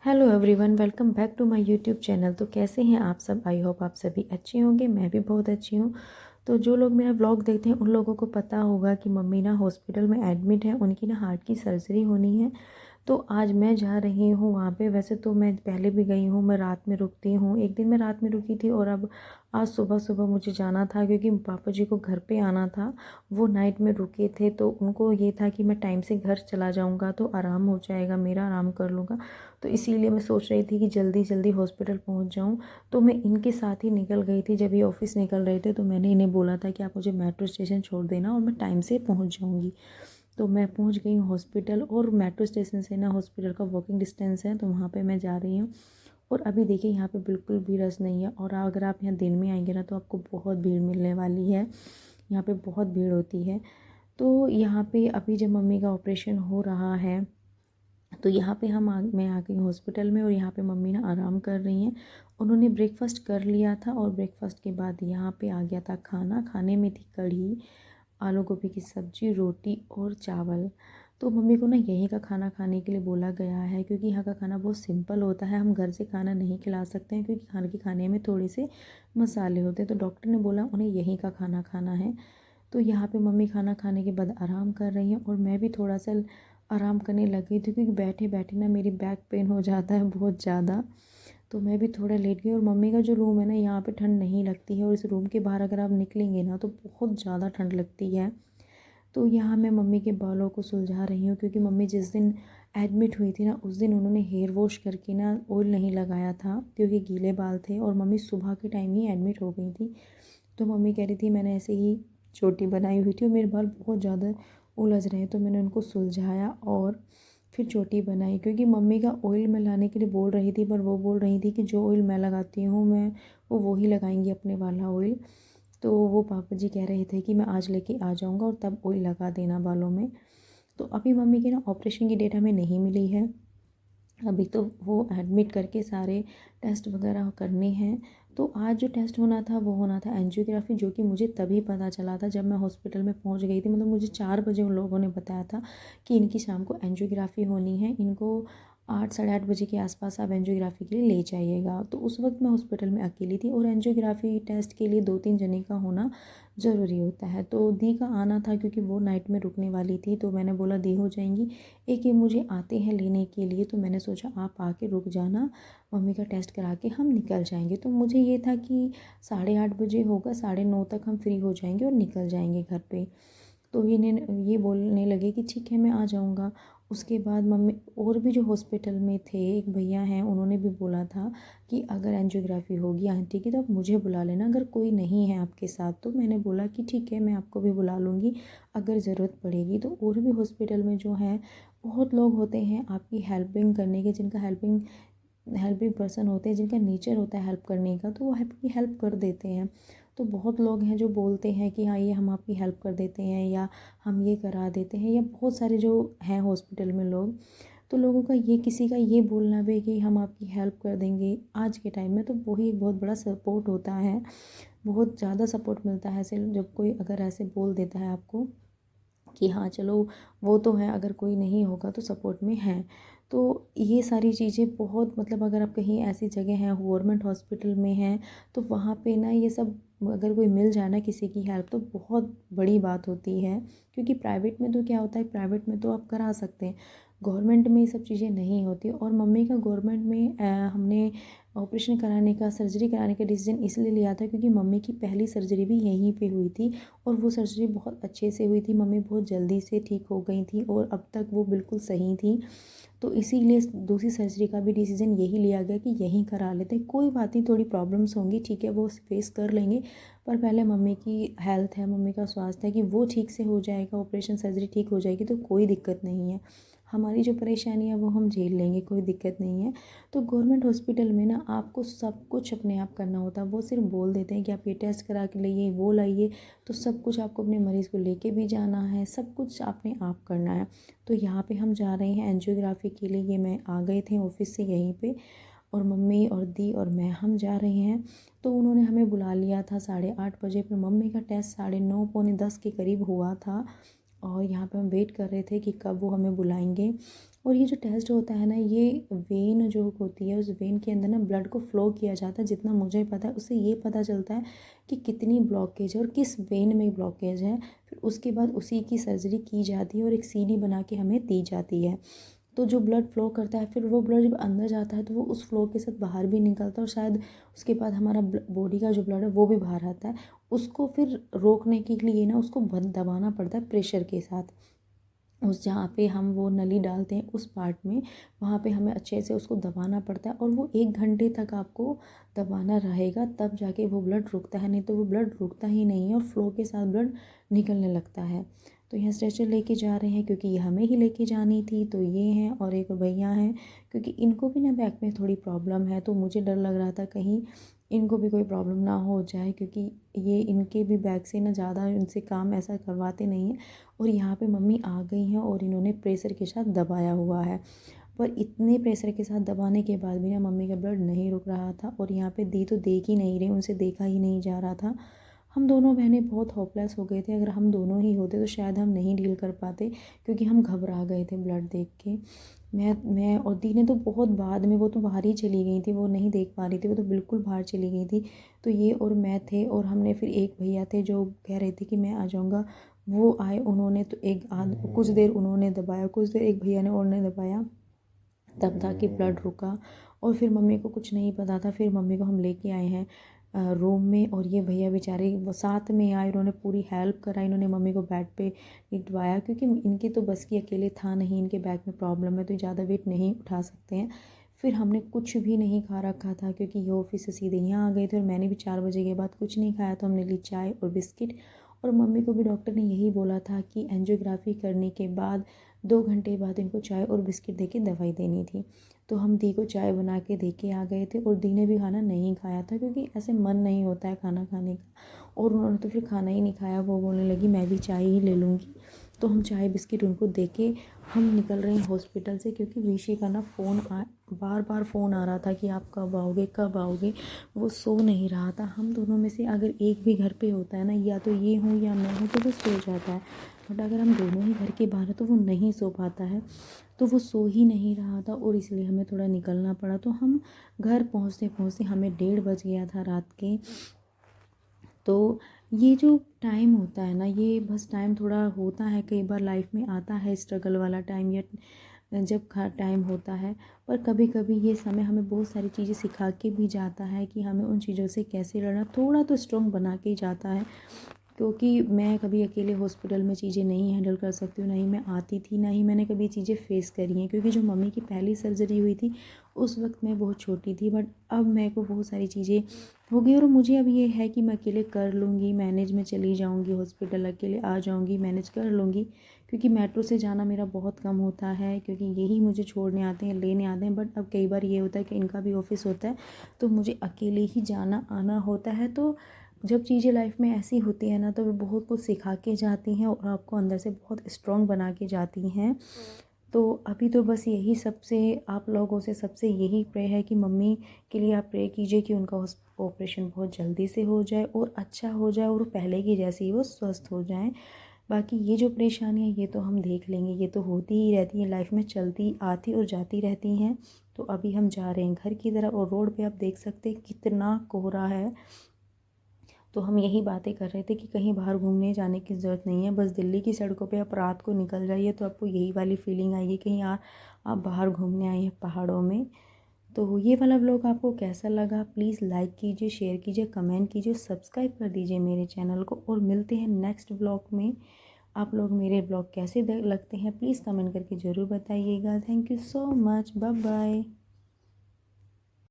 Hello everyone, welcome back to my YouTube channel. तो कैसे हैं आप सब? आई होप आप सभी अच्छे होंगे। मैं भी बहुत अच्छी हूँ। तो जो लोग मेरा व्लॉग देखते हैं उन लोगों को पता होगा कि मम्मी ना हॉस्पिटल में एडमिट है, उनकी ना हार्ट की सर्जरी होनी है। तो आज मैं जा रही हूँ वहाँ पे। वैसे तो मैं पहले भी गई हूँ, मैं रात में रुकती हूँ। एक दिन मैं रात में रुकी थी और अब आज सुबह सुबह मुझे जाना था क्योंकि पापा जी को घर पे आना था। वो नाइट में रुके थे तो उनको ये था कि मैं टाइम से घर चला जाऊँगा तो आराम हो जाएगा, मेरा आराम कर लूँगा। तो इसीलिए मैं सोच रही थी कि जल्दी जल्दी हॉस्पिटल पहुँच जाऊँ। तो मैं इनके साथ ही निकल गई थी। जब ये ऑफ़िस निकल रहे थे तो मैंने इन्हें बोला था कि आप मुझे मेट्रो स्टेशन छोड़ देना और मैं टाइम से पहुँच जाऊँगी। तो मैं पहुंच गई हूँ हॉस्पिटल, और मेट्रो स्टेशन से ना हॉस्पिटल का वॉकिंग डिस्टेंस है, तो वहाँ पे मैं जा रही हूँ। और अभी देखिए यहाँ पे बिल्कुल भी रश नहीं है, और अगर आप यहाँ दिन में आएंगे ना तो आपको बहुत भीड़ मिलने वाली है। यहाँ पे बहुत भीड़ होती है। तो यहाँ पे अभी जब मम्मी का ऑपरेशन हो रहा है तो यहाँ पे मैं आ गई हॉस्पिटल में, और यहाँ पे मम्मी ना आराम कर रही हैं। उन्होंने ब्रेकफास्ट कर लिया था, और ब्रेकफास्ट के बाद यहाँ पे आ गया था खाना। खाने में थी कढ़ी, आलू गोभी की सब्ज़ी, रोटी और चावल। तो मम्मी को ना यहीं का खाना खाने के लिए बोला गया है क्योंकि यहाँ का खाना बहुत सिंपल होता है। हम घर से खाना नहीं खिला सकते हैं क्योंकि खाने में थोड़े से मसाले होते हैं। तो डॉक्टर ने बोला उन्हें यहीं का खाना खाना है। तो यहाँ पे मम्मी खाना खाने के बाद आराम कर रही हैं, और मैं भी थोड़ा सा आराम करने लग गई थी क्योंकि बैठे बैठे ना मेरी बैक पेन हो जाता है बहुत ज़्यादा। तो मैं भी थोड़ा लेट गई। और मम्मी का जो रूम है ना, यहाँ पे ठंड नहीं लगती है, और इस रूम के बाहर अगर आप निकलेंगे ना तो बहुत ज़्यादा ठंड लगती है। तो यहाँ मैं मम्मी के बालों को सुलझा रही हूँ क्योंकि मम्मी जिस दिन एडमिट हुई थी ना उस दिन उन्होंने हेयर वॉश करके ना ऑयल नहीं लगाया था क्योंकि गीले बाल थे, और मम्मी सुबह के टाइम ही एडमिट हो गई थी। तो मम्मी कह रही थी मैंने ऐसे ही चोटी बनाई हुई थी और मेरे बाल बहुत ज़्यादा उलझ रहे हैं, तो मैंने उनको सुलझाया और फिर चोटी बनाई। क्योंकि मम्मी का ऑयल मैं लाने के लिए बोल रही थी, पर वो बोल रही थी कि जो ऑयल मैं लगाती हूँ मैं वो ही लगाएंगी अपने वाला ऑयल। तो वो पापा जी कह रहे थे कि मैं आज लेके आ जाऊँगा और तब ऑयल लगा देना बालों में। तो अभी मम्मी की ना ऑपरेशन की डेट हमें नहीं मिली है। अभी तो वो एडमिट करके सारे टेस्ट वगैरह करने हैं। तो आज जो टेस्ट होना था वो होना था एंजियोग्राफी, जो कि मुझे तभी पता चला था जब मैं हॉस्पिटल में पहुंच गई थी। मतलब मुझे 4 बजे उन लोगों ने बताया था कि इनकी शाम को एंजियोग्राफी होनी है, इनको 8 साढ़े 8 बजे के आसपास आप एंजियोग्राफी के लिए ले जाइएगा। तो उस वक्त मैं हॉस्पिटल में अकेली थी, और एंजियोग्राफी टेस्ट के लिए 2-3 जने का होना ज़रूरी होता है। तो दी का आना था क्योंकि वो नाइट में रुकने वाली थी, तो मैंने बोला दी हो जाएंगी। एक ये मुझे आते हैं लेने के लिए, तो मैंने सोचा आप आके रुक जाना, मम्मी का टेस्ट करा के हम निकल जाएंगे। तो मुझे ये था कि 8:30 बजे होगा, 9:30 तक हम फ्री हो जाएंगे और निकल जाएंगे घर पे। तो ये बोलने लगे कि ठीक है मैं आ जाऊँगा। उसके बाद मम्मी और भी जो हॉस्पिटल में थे, एक भैया हैं, उन्होंने भी बोला था कि अगर एंजियोग्राफी होगी आंटी की तो आप मुझे बुला लेना, अगर कोई नहीं है आपके साथ। तो मैंने बोला कि ठीक है मैं आपको भी बुला लूँगी अगर ज़रूरत पड़ेगी। तो और भी हॉस्पिटल में जो है बहुत लोग होते हैं आपकी हेल्पिंग करने के, जिनका हेल्पिंग पर्सन होते हैं, जिनका नेचर होता है हेल्प करने का, तो वो आपकी हेल्प कर देते हैं। तो बहुत लोग हैं जो बोलते हैं कि हाँ ये हम आपकी हेल्प कर देते हैं, या हम ये करा देते हैं, या बहुत सारे जो हैं हॉस्पिटल में लोग। तो लोगों का ये, किसी का ये बोलना भी कि हम आपकी हेल्प कर देंगे आज के टाइम में, तो वही एक बहुत बड़ा सपोर्ट होता है। बहुत ज़्यादा सपोर्ट मिलता है ऐसे जब कोई अगर ऐसे बोल देता है आपको कि हाँ चलो वो तो है, अगर कोई नहीं होगा तो सपोर्ट में है। तो ये सारी चीज़ें बहुत, मतलब अगर आप कहीं ऐसी जगह हैं गवर्नमेंट हॉस्पिटल में हैं तो वहाँ पे ना ये सब अगर कोई मिल जाए ना किसी की हेल्प तो बहुत बड़ी बात होती है। क्योंकि प्राइवेट में तो क्या होता है, प्राइवेट में तो आप करा सकते हैं, गवर्नमेंट में ये सब चीज़ें नहीं होती। और मम्मी का गवर्नमेंट में हमने ऑपरेशन कराने का, सर्जरी कराने का डिसीजन इसलिए लिया था क्योंकि मम्मी की पहली सर्जरी भी यहीं पे हुई थी, और वो सर्जरी बहुत अच्छे से हुई थी। मम्मी बहुत जल्दी से ठीक हो गई थी और अब तक वो बिल्कुल सही थी। तो इसीलिए दूसरी सर्जरी का भी डिसीज़न यही लिया गया कि यहीं करा लेते हैं। कोई बात नहीं, थोड़ी प्रॉब्लम्स होंगी, ठीक है वो फेस कर लेंगे, पर पहले मम्मी की हेल्थ है, मम्मी का स्वास्थ्य है कि वो ठीक से हो जाएगा, ऑपरेशन सर्जरी ठीक हो जाएगी तो कोई दिक्कत नहीं है। हमारी जो परेशानी है वो हम झेल लेंगे, कोई दिक्कत नहीं है। तो गवर्नमेंट हॉस्पिटल में ना आपको सब कुछ अपने आप करना होता है। वो सिर्फ बोल देते हैं कि आप ये टेस्ट करा के लाइए, वो लाइए, तो सब कुछ आपको अपने मरीज़ को लेके भी जाना है, सब कुछ आपने आप करना है। तो यहाँ पे हम जा रहे हैं एंजियोग्राफी के लिए। ये मैं आ गए थे ऑफिस से यहीं पे, और मम्मी और दी और मैं हम जा रहे हैं। तो उन्होंने हमें बुला लिया था 8:30 बजे, पर मम्मी का टेस्ट 9:30 पौने 10 के करीब हुआ था। और यहाँ पे हम वेट कर रहे थे कि कब वो हमें बुलाएंगे। और ये जो टेस्ट होता है ना, ये वेन जो होती है, उस वेन के अंदर ना ब्लड को फ़्लो किया जाता है। जितना मुझे पता है उससे ये पता चलता है कि कितनी ब्लॉकेज है और किस वेन में ब्लॉकेज है। फिर उसके बाद उसी की सर्जरी की जाती है और एक सीडी बना के हमें दी जाती है। तो जो ब्लड फ़्लो करता है, फिर वो ब्लड जब अंदर जाता है तो वो उस फ़्लो के साथ बाहर भी निकलता है, और शायद उसके बाद हमारा बॉडी का जो ब्लड है वो भी बाहर आता है। उसको फिर रोकने के लिए ना उसको बहुत दबाना पड़ता है प्रेशर के साथ। उस जहाँ पे हम वो नली डालते हैं उस पार्ट में, वहाँ पे हमें अच्छे से उसको दबाना पड़ता है, और वो 1 घंटे तक आपको दबाना रहेगा, तब जाके वो ब्लड रुकता है। नहीं तो वो ब्लड रुकता ही नहीं है और फ़्लो के साथ ब्लड निकलने लगता है। तो यहाँ स्ट्रेचर लेके जा रहे हैं क्योंकि ये हमें ही लेके जानी थी। तो ये हैं और एक भैया हैं, क्योंकि इनको भी ना बैक में थोड़ी प्रॉब्लम है, तो मुझे डर लग रहा था कहीं इनको भी कोई प्रॉब्लम ना हो जाए, क्योंकि ये इनके भी बैक से ना ज़्यादा इनसे काम ऐसा करवाते नहीं हैं। और यहाँ पे मम्मी आ गई हैं और इन्होंने प्रेशर के साथ दबाया हुआ है, पर इतने प्रेशर के साथ दबाने के बाद भी ना मम्मी का ब्लड नहीं रुक रहा था। और यहाँ पे दी तो देख ही नहीं रही, उनसे देखा ही नहीं जा रहा था। हम दोनों बहनें बहुत होपलेस हो गए थे। अगर हम दोनों ही होते तो शायद हम नहीं डील कर पाते, क्योंकि हम घबरा गए थे ब्लड देख के। मैं और दी ने तो बहुत बाद में, वो तो बाहर ही चली गई थी, वो नहीं देख पा रही थी, वो तो बिल्कुल बाहर चली गई थी। तो ये और मैं थे, और हमने फिर एक भैया थे जो कह रहे थे कि मैं आ जाऊँगा, वो आए। उन्होंने तो कुछ देर उन्होंने दबाया, कुछ देर एक भैया ने और ने दबाया, तब जाके ब्लड रुका। और फिर मम्मी को कुछ नहीं पता था, फिर मम्मी को हम लेके आए हैं रूम में। और ये भैया बेचारे वो साथ में आए, उन्होंने पूरी हेल्प कराई, इन्होंने मम्मी को बेड पे लिटवाया, क्योंकि इनकी तो बस की अकेले था नहीं, इनके बैक में प्रॉब्लम है तो ज़्यादा वेट नहीं उठा सकते हैं। फिर हमने कुछ भी नहीं खा रखा था, क्योंकि ये ऑफिस से सीधे यहाँ आ गए थे, और मैंने भी 4 बजे के बाद कुछ नहीं खाया, तो हमने ली चाय और बिस्किट। और मम्मी को भी डॉक्टर ने यही बोला था कि एंजियोग्राफी करने के बाद 2 घंटे बाद इनको चाय और बिस्किट दे के दवाई देनी थी। तो हम दी को चाय बना के दे के आ गए थे, और दी ने भी खाना नहीं खाया था, क्योंकि ऐसे मन नहीं होता है खाना खाने का। और उन्होंने तो फिर खाना ही नहीं खाया, वो बोलने लगी मैं भी चाय ही ले लूँगी। तो हम चाय बिस्किट उनको दे के हम निकल रहे हैं हॉस्पिटल से, क्योंकि विशी का ना बार बार फ़ोन आ रहा था कि आप कब आओगे कब आओगे। वो सो नहीं रहा था। हम दोनों में से अगर एक भी घर पे होता है ना, या तो ये हूँ या मैं हूँ, तो वो सो जाता है। बट अगर हम दोनों ही घर के बाहर हैं तो वो नहीं सो पाता है। तो वो सो ही नहीं रहा था, और इसलिए हमें थोड़ा निकलना पड़ा। तो हम घर पहुँचते पहुँचते हमें 1:30 बज गया था रात के। तो ये जो टाइम होता है ना, ये बस टाइम थोड़ा होता है, कई बार लाइफ में आता है स्ट्रगल वाला टाइम, या जब टाइम होता है। पर कभी कभी ये समय हमें बहुत सारी चीज़ें सिखा के भी जाता है कि हमें उन चीज़ों से कैसे लड़ना, थोड़ा तो स्ट्रॉन्ग बना के ही जाता है। क्योंकि मैं कभी अकेले हॉस्पिटल में चीज़ें नहीं हैंडल कर सकती हूँ, ना ही मैं आती थी, ना ही मैंने कभी चीज़ें फेस करी हैं। क्योंकि जो मम्मी की पहली सर्जरी हुई थी उस वक्त मैं बहुत छोटी थी, बट अब मेरे को बहुत सारी चीज़ें हो गई, और मुझे अब ये है कि मैं अकेले कर लूँगी, मैनेज में चली जाऊँगी, हॉस्पिटल अकेले आ जाऊँगी, मैनेज कर लूँगी। क्योंकि मेट्रो से जाना मेरा बहुत कम होता है, क्योंकि यही मुझे छोड़ने आते हैं लेने आते हैं। बट अब कई बार ये होता है कि इनका भी ऑफिस होता है, तो मुझे अकेले ही जाना आना होता है। तो जब चीज़ें लाइफ में ऐसी होती है ना, तो वो बहुत कुछ सिखा के जाती हैं और आपको अंदर से बहुत स्ट्रॉन्ग बना के जाती हैं। तो अभी तो बस यही सबसे आप लोगों से सबसे यही प्रे है कि मम्मी के लिए आप प्रे कीजिए कि उनका ऑपरेशन बहुत जल्दी से हो जाए और अच्छा हो जाए, और पहले की जैसे ही वो स्वस्थ हो जाएं। बाकी ये जो परेशानियाँ ये तो हम देख लेंगे, ये तो होती ही रहती हैं लाइफ में, चलती आती और जाती रहती हैं। तो अभी हम जा रहे हैं घर की तरफ, और रोड पे आप देख सकते हैं कितना कोहरा है। तो हम यही बातें कर रहे थे कि कहीं बाहर घूमने जाने की ज़रूरत नहीं है, बस दिल्ली की सड़कों पे आप रात को निकल जाइए तो आपको यही वाली फीलिंग आएगी कहीं आप बाहर घूमने आए हैं पहाड़ों में। तो ये वाला व्लॉग आपको कैसा लगा, प्लीज़ लाइक कीजिए, शेयर कीजिए, कमेंट कीजिए, सब्सक्राइब कर दीजिए मेरे चैनल को। और मिलते हैं नेक्स्ट व्लॉग में। आप लोग मेरे व्लॉग कैसे लगते हैं प्लीज़ कमेंट करके ज़रूर बताइएगा। Thank you so much, bye bye.